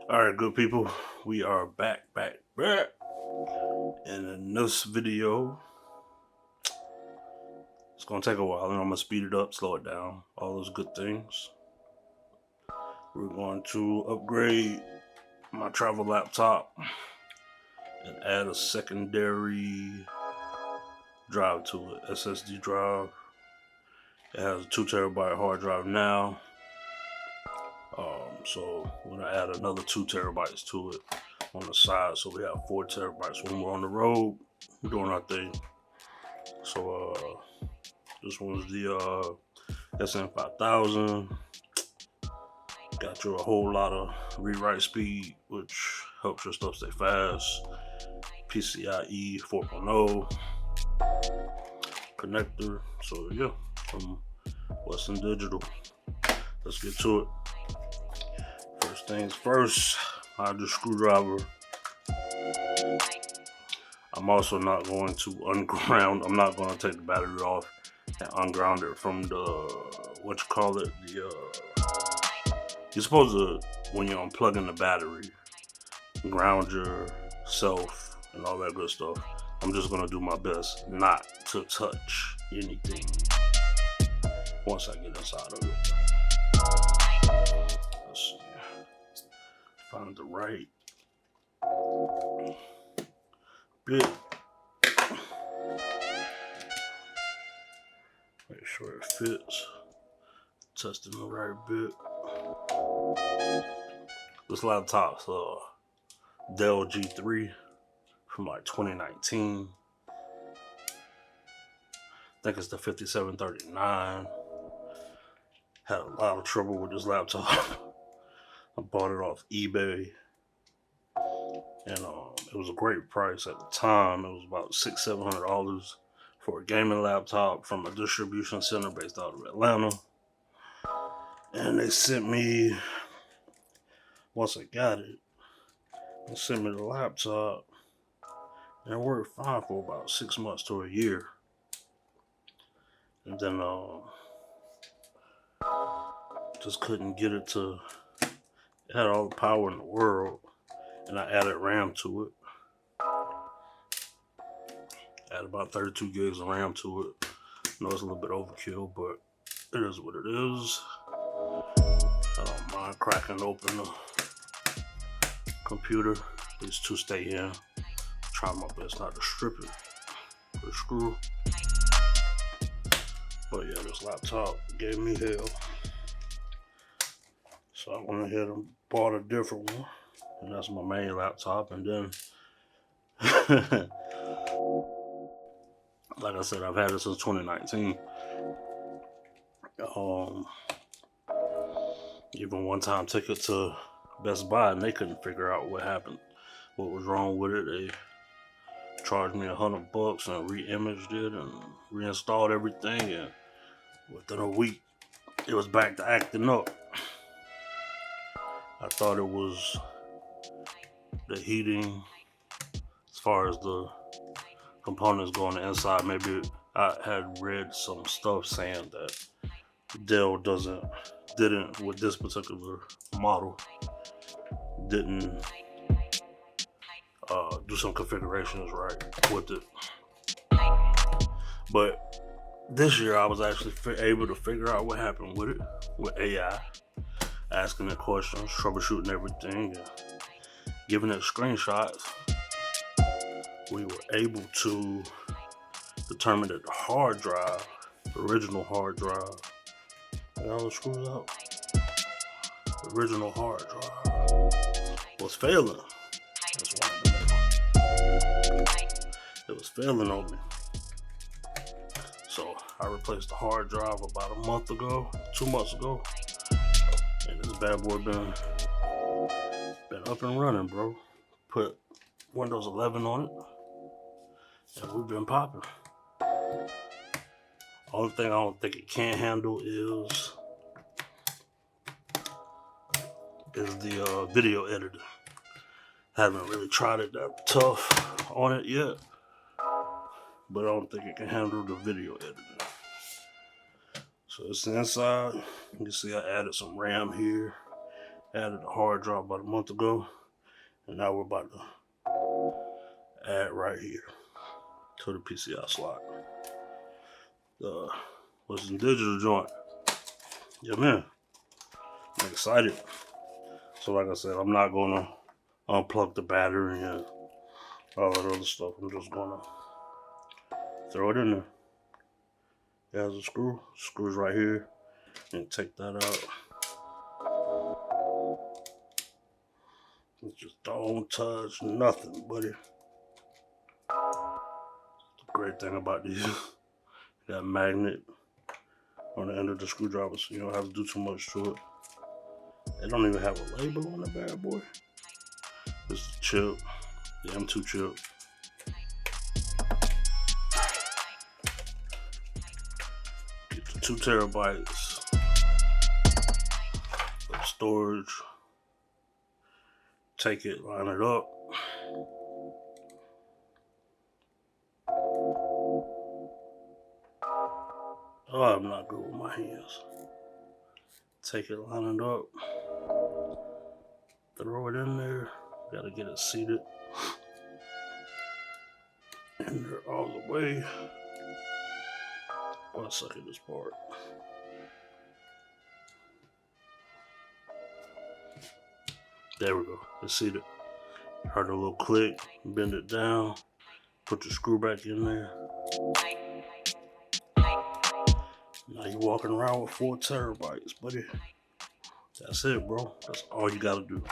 Alright, good people, we are back. And in this video, it's gonna take a while, and I'm gonna speed it up, slow it down, all those good things. We're going to upgrade my travel laptop and add a secondary drive to it, SSD drive. It has a 2 terabyte hard drive now. So we're gonna add another 2 terabytes to it on the side, so we have 4 terabytes when we're on the road doing our thing. So this one's the SN5000. Got you a whole lot of rewrite speed, which helps your stuff stay fast. PCIe 4.0 connector. So yeah, from Western Digital. Let's get to it. First things first, I have the screwdriver. I'm also not going to unground. I'm not going to take the battery off and unground it from the you're supposed to, when you're unplugging the battery, ground yourself and all that good stuff. I'm just gonna do my best not to touch anything once I get inside of it. Let's see. Find the right bit. Make sure it fits. Testing the right bit. This laptop's Dell G3 from like 2019. I think it's the 5739. Had a lot of trouble with this laptop. I bought it off eBay, and it was a great price at the time. It was about $600-700 for a gaming laptop from a distribution center based out of Atlanta. And they sent me, once I got it, they sent me the laptop, and it worked fine for about 6 months to a year. And then just couldn't get it to, it had all the power in the world, and I added RAM to it. Added about 32 gigs of RAM to it. I know it's a little bit overkill, but it is what it is. I don't mind cracking open the computer. These two stay in. Trying my best not to strip it with a screw. But yeah, this laptop gave me hell. So I went ahead and bought a different one. And that's my main laptop. And then, like I said, I've had it since 2019. Even one time took it to Best Buy and they couldn't figure out what happened, what was wrong with it. They charged me $100 and re-imaged it and reinstalled everything, and within a week it was back to acting up. I thought it was the heating, as far as the components going inside. Maybe I had read some stuff saying that Dell didn't with this particular model, didn't do some configurations right with it. But this year I was actually able to figure out what happened with it, with AI, asking it questions, troubleshooting everything, and giving it screenshots. We were able to determine that the hard drive, the original hard drive, and all the screws out, the original hard drive was failing. That's why it was failing on me. So I replaced the hard drive about a month ago, 2 months ago, and this bad boy been up and running, bro. Put Windows 11 on it, and we've been popping. Only thing I don't think it can handle is the video editor. Haven't really tried it that tough on it yet, but I don't think it can handle the video editing. So it's inside. You can see I added some RAM here, Added a hard drive about a month ago, and now we're about to add right here to the PCI slot. What's the digital joint? Yeah, man. I'm excited. So, like I said, I'm not gonna unplug the battery and all that other stuff. I'm just gonna throw it in there. It has a screw. Screws right here, and take that out. Just don't touch nothing, buddy. The great thing about these, that magnet on the end of the screwdriver, so you don't have to do too much to it. They don't even have a label on the bad boy. This is the chip, the M.2 chip. Get the 2 terabytes of storage. Take it, line it up. Oh, I'm not good with my hands. Take it, line it up. Throw it in there. Gotta get it seated in there all the way. Well, I suck at this part. There we go. It's seated. Heard a little click. Bend it down. Put the screw back in there. Now you're walking around with 4 terabytes, buddy. That's it, bro. That's all you gotta do.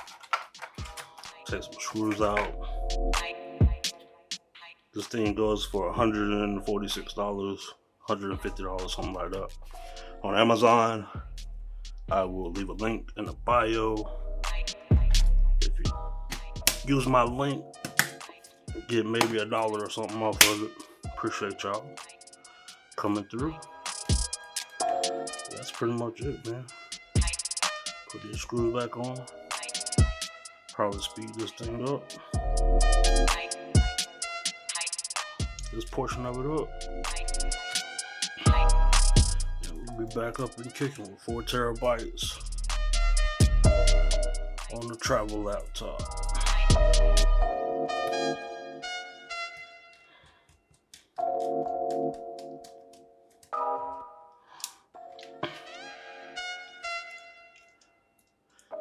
Take some screws out. This thing goes for $146, $150, something like that. On Amazon, I will leave a link in the bio. If you use my link, get maybe $1 or something off of it. Appreciate y'all coming through. That's pretty much it, man. Put these screws back on. Probably speed this thing up. This portion of it up. And we'll be back up and kicking with 4 terabytes on the travel laptop.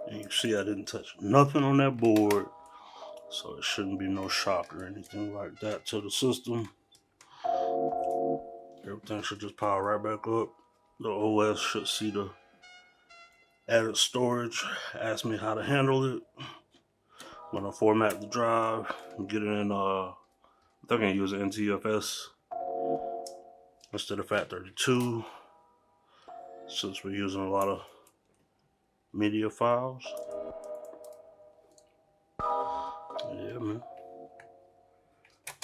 And you see I didn't touch nothing on that board, so it shouldn't be no shock or anything like that to the system. Everything should just power right back up. The OS should see the added storage. Ask me how to handle it. I'm gonna format the drive and get it in I think I'm gonna use an NTFS instead of FAT32, since we're using a lot of media files. Yeah, man.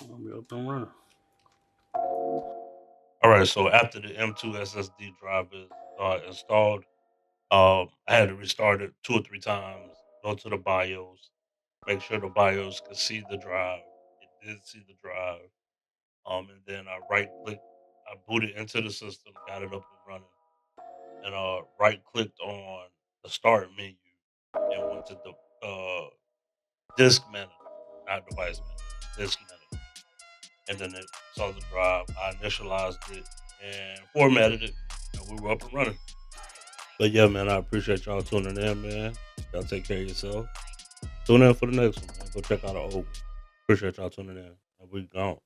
I'm gonna be up and running. Alright, so after the M.2 SSD drive is installed, I had to restart it 2 or 3 times, go to the BIOS, make sure the BIOS could see the drive. It did see the drive. And then I right clicked, I booted into the system, got it up and running, and right clicked on the start menu and went to the disk manager, not device manager, disk manager. And then it saw the drive. I initialized it and formatted it, and we were up and running. But yeah, man, I appreciate y'all tuning in, man. Y'all take care of yourself. Tune in for the next one, man. Go check out the old one. Appreciate y'all tuning in. And we gone.